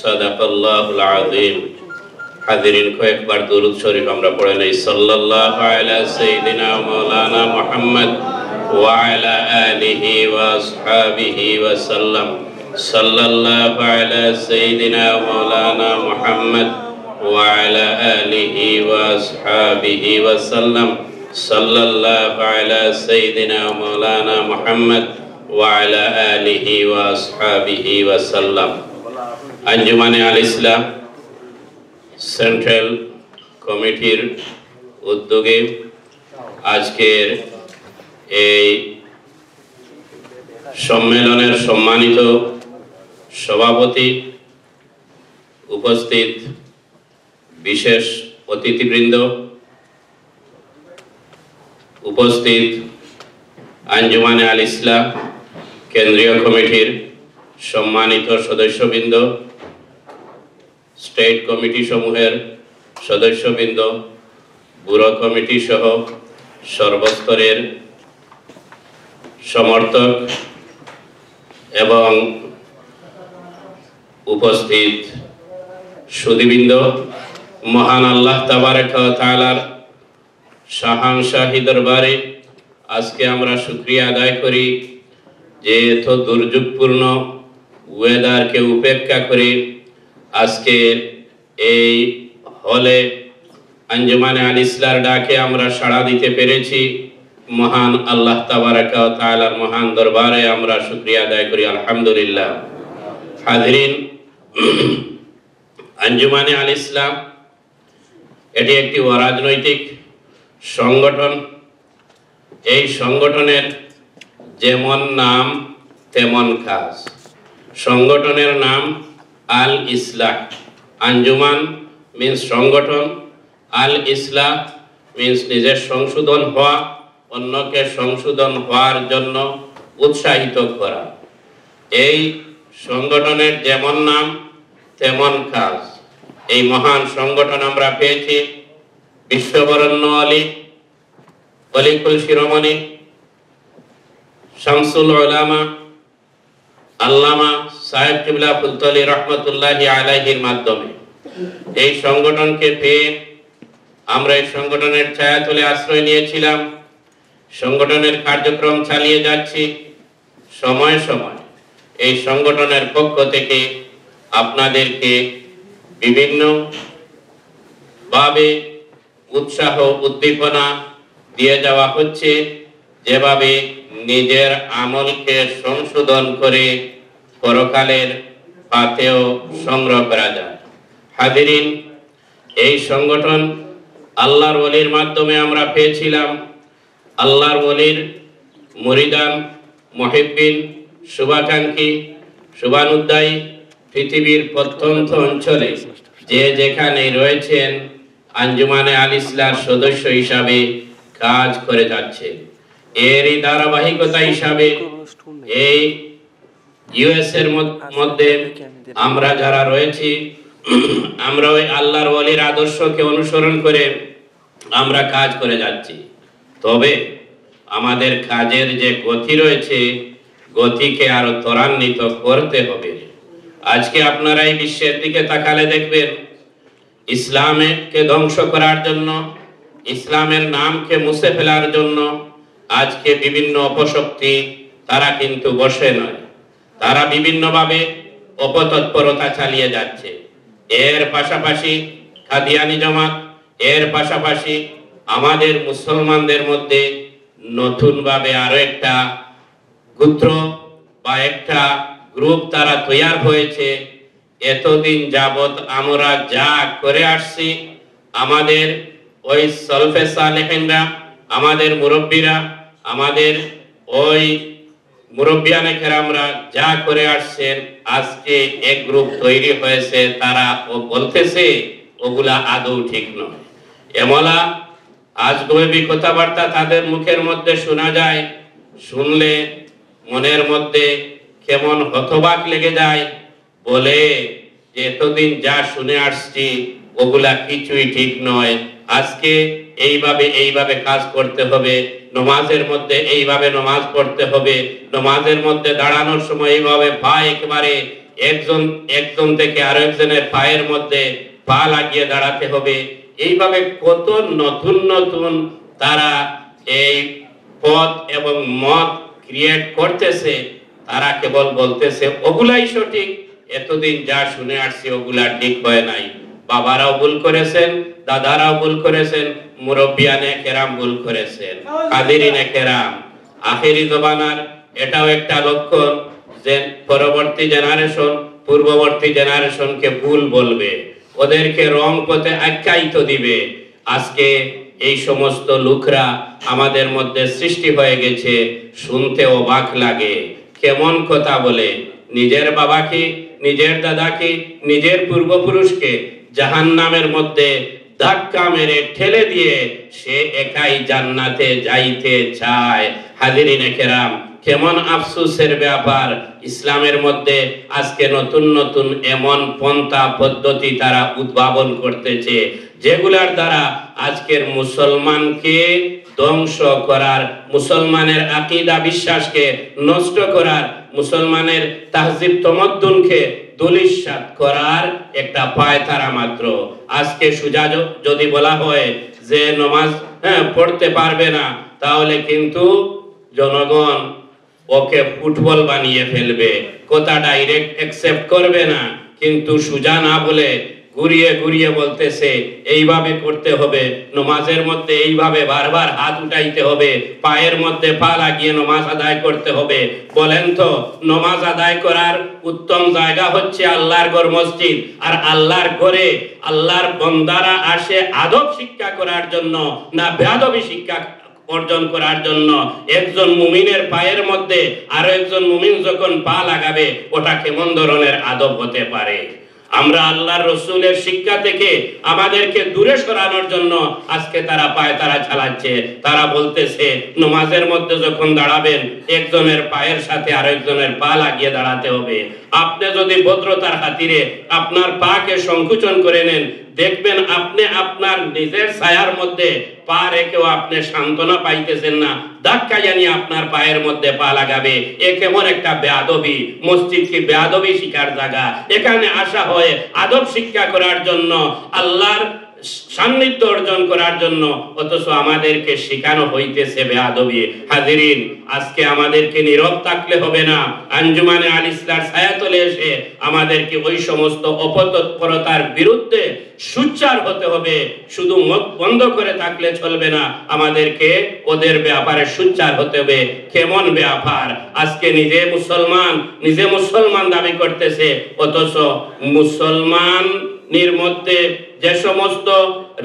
সাদাকাল্লাহুল আযীম। হাজিরিন, কয়েকবার দুরূদ শরীফ আমরা পড়ে নেই। সাল্লাল্লাহু আলা সাইয়্যিদিনা মাওলানা মুহাম্মদ ওয়া আলা আলিহি ওয়া আসহাবিহি ওয়া সাল্লাম। সাল্লাল্লাহু আলা সাইয়্যিদিনা মাওলানা মুহাম্মদ ওয়া আলা আলিহি ওয়া আসহাবিহি ওয়া সাল্লাম। সাল্লাল্লাহু আলা সাইয়্যিদিনা মাওলানা মুহাম্মদ ওয়া আলা আলিহি ওয়া আসহাবিহি ওয়া সাল্লাম। আঞ্জুমানে আল ইসলাম সেন্ট্রাল কমিটির উদ্যোগে আজকের এই সম্মেলনের সম্মানিত সভাপতি, উপস্থিত বিশেষ অতিথিবৃন্দ, উপস্থিত আঞ্জুমানে আল ইসলাম কেন্দ্রীয় কমিটির সম্মানিত সদস্যবৃন্দ, স্টেট কমিটি সমূহের সদস্যবৃন্দ, ব্যুরো কমিটি সহ সর্বস্তরের সমর্থক এবং উপস্থিত সুধীবৃন্দ, মহান আল্লাহ তাবারক ওয়া তাআলার শাহানশাহী দরবারে আজকে আমরা শুকরিয়া আদায় করি যে এত দুর্যোগপূর্ণ ওয়েদারকে উপেক্ষা করে আজকে এই হলে আঞ্জুমানে আল ইসলার ডাকে আমরা সাড়া দিতে পেরেছি। মহান আল্লাহ তাবারক ওয়া তাআলার মহান দরবারে আমরা শুকরিয়া আদায় করি, আলহামদুলিল্লাহ। হাজিরিন, আঞ্জুমানে আল ইসলাম এটি একটি অরাজনৈতিক সংগঠন। এই সংগঠনের যেমন নাম তেমন কাজ। সংগঠনের নাম আল ইসলাহ। আঞ্জুমান মিন্স সংগঠন, আল ইসলাহ মিন্স নিজের সংশোধন হওয়া, অন্যকে সংশোধন হওয়ার জন্য উৎসাহিত করা। এই সংগঠনের যেমন নাম তেমন কাজ। এই মহান সংগঠন আমরা পেয়েছি বিশ্ববরণ্য আলী, অলিকুল শিরোমণি, শামসুল উলামা, আল্লামা সাহেব কিবলা ফুলতলি রহমতুল্লাহি আলাইহির মাধ্যমে। এই সংগঠনকে পেয়ে আমরা এই সংগঠনের ছায়াতলে আশ্রয় নিয়েছিলাম, সংগঠনের কার্যক্রম চালিয়ে যাচ্ছি। সময় সময় এই সংগঠনের পক্ষ থেকে আপনাদেরকে বিভিন্ন ভাবে উৎসাহ উদ্দীপনা দিয়ে যাওয়া হচ্ছে, যেভাবে নিজের আমলকে সংশোধন করে পরকালের পাথেয় সংগ্রহ করা যায়। হাজিরিন, এই সংগঠন আল্লাহর ওলির মাধ্যমে আমরা পেয়েছিলাম। আল্লাহর ওলির মুরিদান, মুহিব্বিন, শুভাকাঙ্ক্ষী, শুভানুদ্দায়ী পৃথিবীর প্রত্যন্ত অঞ্চলে যে যেখানে রয়েছেন আঞ্জুমানে আল ইসলার সদস্য হিসাবে কাজ করে যাচ্ছে। এরই ধারাবাহিকতা হিসাবে এই ইউএস এর মধ্যে আমরা যারা রয়েছি, আমরা ওই আল্লাহর ওলির আদর্শকে অনুসরণ করে আমরা কাজ করে যাচ্ছি। তবে আমাদের কাজের যে গতি রয়েছে, গতিকে আরো ত্বরান্বিত করতে হবে। আজকে আপনারা এই বিশ্বের দিকে তাকালে দেখবেন ইসলামকে ধ্বংস করার জন্য, ইসলামের নামকে মুছে ফেলার জন্য আজকে বিভিন্ন অপশক্তি তারা কিন্তু বসে নয়, তারা বিভিন্নভাবে অপতৎপরতা চালিয়ে যাচ্ছে। এর পাশাপাশি কাদিয়ানি জামাত, এর পাশাপাশি আমাদের মুসলমানদের মধ্যে নতুনভাবে আরো একটা গোত্র বা একটা গ্রুপ তারা তৈরি হয়েছে। এতদিন যাবত আমরা যা করে আসছি, আমাদের ওই সলফে সালেহিনরা, আমাদের মুরব্বীরা, আমাদের ওই মুরব্বিয়ানে কেরামরা যা করে আসছেন, আজকে এক গ্রুপ তৈরি হয়েছে, তারা বলতেছে ওগুলা আদৌ ঠিক নয়। এমলা আজগবি কথাবার্তা তাদের মুখের মধ্যে শোনা যায়, শুনলে মনের মধ্যে কেমন হতবাক লেগে যায়। বলে যে এতদিন যা শুনে আসছি ওগুলা কিছুই ঠিক নয়, আজকে এইভাবে কাজ করতে হবে, নমাজের মধ্যে এইভাবে নমাজ পড়তে হবে, নমাজের মধ্যে দাঁড়ানোর সময় এইভাবে পা একেবারে একজন থেকে আরো একজনের পায়ের মধ্যে পা লাগিয়ে দাঁড়াতে হবে। এইভাবে কত নতুন নতুন তারা এই পথ এবং মত ক্রিয়েট করতেছে। তারা কেবল বলতেছে ওগুলাই সঠিক। এতদিন যা শুনে আসছি ওগুলা ঠিক হয় নাই। বাবারাও ভুল করেছেন, দাদারাও ভুল করেছেন, মুরব্বিয়ানে কেরাম ভুল করেছেন। কাদিরিনে কেরাম, আখেরি জমানার এটাও একটা লক্ষণ যে পরবর্তী জেনারেশন পূর্ববর্তী জেনারেশনকে ভুল বলবে, ওদেরকে রং পথে আখ্যায়িত দিবে। আজকে এই সমস্ত লোকরা আমাদের মধ্যে সৃষ্টি হয়ে গেছে। শুনতে অবাক লাগে, কেমন কথা বলে। নিজের বাবাকে, নিজের দাদাকে, নিজের পূর্বপুরুষকে জাহান্নামের মধ্যে ধাক্কা মেরে ঠেলে দিয়ে সে একাই জান্নাতে যাইতে চায়। হাজিরিনে কেরাম, কেমন আফসোসের ব্যাপার। ইসলামের মধ্যে আজকে নতুন নতুন এমন পন্থা পদ্ধতি তারা উদ্ভাবন করতেছে যেগুলার দ্বারা আজকের মুসলমানকে ধ্বংস করার, মুসলমানের আকীদা বিশ্বাসকে নষ্ট করার, মুসলমানের তাহজিব তমদ্দুনকে দুলিশাত করার একটা পায়তারা মাত্র। আজকে সুজা যদি বলা হয় যে নামাজ পড়তে পারবে না, তাহলে কিন্তু জনগণ ওকে ফুটবল বানিয়ে ফেলবে, কথা ডাইরেক্ট অ্যাকসেপ্ট করবে না। কিন্তু সুজা না বলে ঘুরিয়ে ঘুরিয়ে বলতেছে এইভাবে করতে হবে, নামাজের মধ্যে এইভাবে বারবার হাত উঠাইতে হবে, পায়ের মধ্যে পা লাগিয়ে নামাজ আদায় করতে হবে। বলেন তো, নামাজ আদায় করার উত্তম জায়গা হচ্ছে আল্লাহর ঘর মসজিদ। আর আল্লাহর ঘরে আল্লাহর বান্দারা আসে আদব শিক্ষা করার জন্য না বেয়াদবি শিক্ষা অর্জন করার জন্য? একজন মুমিনের পায়ের মধ্যে আরো একজন মুমিন যখন পা লাগাবে, ওটা কেমন ধরনের আদব হতে পারে? আমরা আল্লাহর রসুলের শিক্ষা থেকে আমাদেরকে দূরে সরানোর জন্য আজকে তারা পায়তারা চালাচ্ছে। তারা বলতেছে নামাজের মধ্যে যখন দাঁড়াবেন, একজনের পায়ের সাথে আরেকজনের পা লাগিয়ে দাঁড়াতে হবে। আপনি যদি ভদ্রতার খাতিরে আপনার পাকে সংকুচন করে নেন, দেখবেন আপনি আপনার নিজের ছায়ার মধ্যে পা রেখেও আপনি সান্ত্বনা পাইতেছেন না, ধাক্কা জানিয়ে আপনার পায়ের মধ্যে পা লাগাবে। এ কেমন একটা বেয়াদবি! মসজিদ কি বেয়াদবি শিখার জায়গা? এখানে আসা হয় আদব শিক্ষা করার জন্য, আল্লাহর সান্নিধ্য অর্জন করার জন্য, অথচ আমাদেরকে শেখানো হইতেছে বেয়াদবি। হাজিরিন, আজকে আমাদেরকে নীরব থাকলে হবে না। আঞ্জুমানে আল ইসলার ছায়াতলে এসে আমাদেরকে ওই সমস্ত অপতৎপরতার বিরুদ্ধে সোচ্চার হতে হবে। শুধু মুখ বন্ধ করে থাকলে চলবে না, আমাদেরকে ওদের ব্যাপারে সোচ্চার হতে হবে। কেমন ব্যাপার! আজকে নিজে মুসলমান দাবি করতেছে, অথচ মুসলমানের মধ্যে যে সমস্ত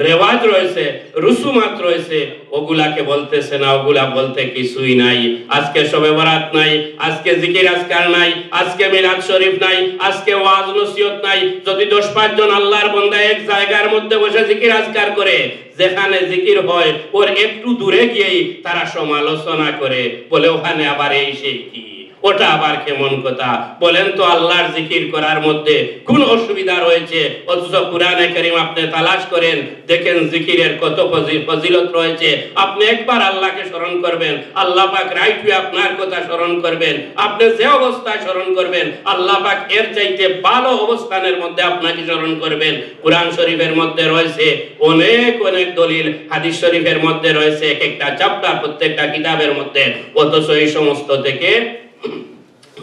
রেওয়াজ রয়েছে, রুসুমাত রয়েছে, ওগুলাকে বলতেছে না, ওগুলা বলতে কিছুই নাই। আজকে শবে বরাত নাই, আজকে জিকির আজকার নাই, আজকে মিলাদ শরীফ নাই, আজকে ওয়াজ নসিহত নাই। যদি 10-5 জন আল্লাহর বান্দা এক জায়গার মধ্যে বসে জিকির আজকার করে, যেখানে জিকির হয় ওর একটু দূরে গিয়েই তারা সমালোচনা করে, বলে ওখানে আবার এই সেই কি, ওটা আবার কেমন কথা। বলেন তো, আল্লাহর জিকির করার মধ্যে কোন অসুবিধা রয়েছে? অথচ কুরআনে কারীম আপনি তালাশ করেন, দেখেন জিকিরের কত ফজিলত রয়েছে। আপনি একবার আল্লাহকে স্মরণ করবেন, আল্লাহ পাক রাইট ওয়ে আপনার কথা স্মরণ করবেন। আপনি যে অবস্থায় স্মরণ করবেন, আল্লাহ পাক এর চাইতে ভালো অবস্থানের মধ্যে আপনাকে স্মরণ করবেন। কুরআন শরীফের মধ্যে রয়েছে অনেক অনেক দলিল, হাদিস শরীফের মধ্যে রয়েছে এক একটা চ্যাপ্টার প্রত্যেকটা কিতাবের মধ্যে। অথচ এই সমস্ত থেকে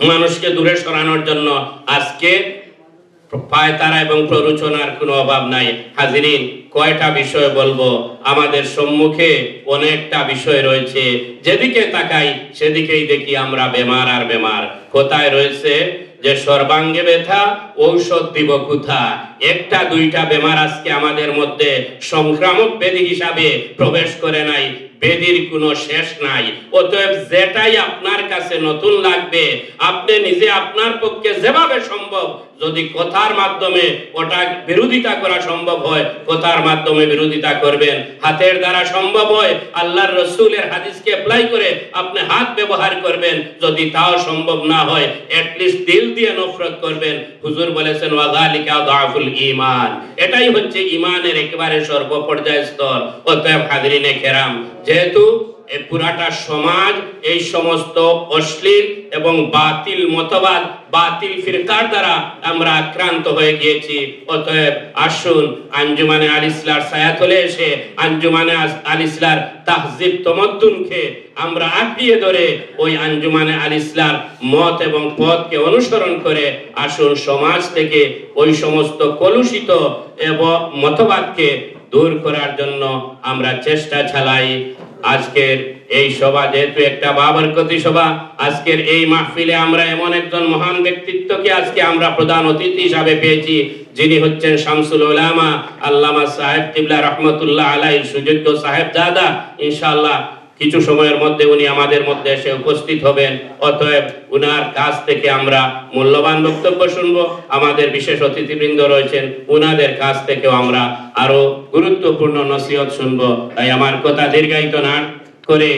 মানুষকে দূরে সরানোর জন্য আজকে পায়তারা এবং প্ররোচনার কোনো অভাব নাই। হাজিরিন, কয়টা বিষয় বলবো? আমাদের সম্মুখে অনেকটা বিষয় রয়েছে, যেদিকে তাকাই সেদিকেই দেখি আমরা বেমার আর বেমার। কোথায় রয়েছে যে সর্বাঙ্গে ব্যথা, ঔষধ দিব কোথা? একটা দুইটা বেমার আজকে আমাদের মধ্যে সংক্রামক ব্যাধি হিসাবে প্রবেশ করে নাই। বেদির কোনো শেষ নাই। অতএব যেটাই আপনার কাছে নতুন লাগবে, আপনি নিজে আপনার পক্ষে যেভাবে সম্ভব, যদি কথার মাধ্যমে ওটা বিরোধিতা করা সম্ভব হয়, কথার মাধ্যমে বিরোধিতা করবেন। হাতের দ্বারা সম্ভব হয়, আল্লাহর রসুলের হাদিসকে অ্যাপ্লাই করে আপনি হাত ব্যবহার করবেন। যদি তাও সম্ভব না হয়, অ্যাটলিস্ট দিল দিয়ে নফরত করবেন। হুজুর বলেছেন ওয়াযালিকা দাফুল ঈমান, এটাই হচ্ছে ঈমানের একেবারে সর্বপর্যায় স্তর। অতএব হাজরিনে কেরাম, যেহেতু এই পুরাটা সমাজ এই সমস্ত অশ্লীল এবং বাতিল মতবাদ, বাতিল ফিরকার দ্বারা আমরা আক্রান্ত হয়ে গিয়েছি। অতএব আসুন আঞ্জুমানে আল ইসলাহর ছায়াতলে এসে আঞ্জুমানে আল ইসলাহর তাহজিব তমদ্দুনকে আমরা আঁকড়িয়ে ধরে ওই আঞ্জুমানে আল ইসলাহর মত এবং পথকে অনুসরণ করে আসুন সমাজ থেকে ওই সমস্ত কলুষিত এবং মতবাদকে দূর করার জন্য আমরা চেষ্টা চালাই। আজকের এই সভা যেহেতু একটা বাবরকতি সভা, আজকের এই মাহফিলে আমরা এমন একজন মহান ব্যক্তিত্বকে আজকে আমরা প্রধান অতিথি হিসাবে পেয়েছি, যিনি হচ্ছেন শামসুল উলামা আল্লামা সাহেব কিবলা রহমতুল্লাহ আলাইহির সুযোগ্য সাহেবজাদা। ইনশাআল্লাহ কিছু সময়ের মধ্যে উনি আমাদের মধ্যে এসে উপস্থিত হবেন। অতএব উনার কাছ থেকে আমরা মূল্যবান বক্তব্য শুনবো। আমাদের বিশেষ অতিথিবৃন্দ রয়েছেন, উনাদের কাছ থেকেও আমরা আরো গুরুত্বপূর্ণ নসিহত শুনবো। তাই আমার কথা দীর্ঘায়িত না করে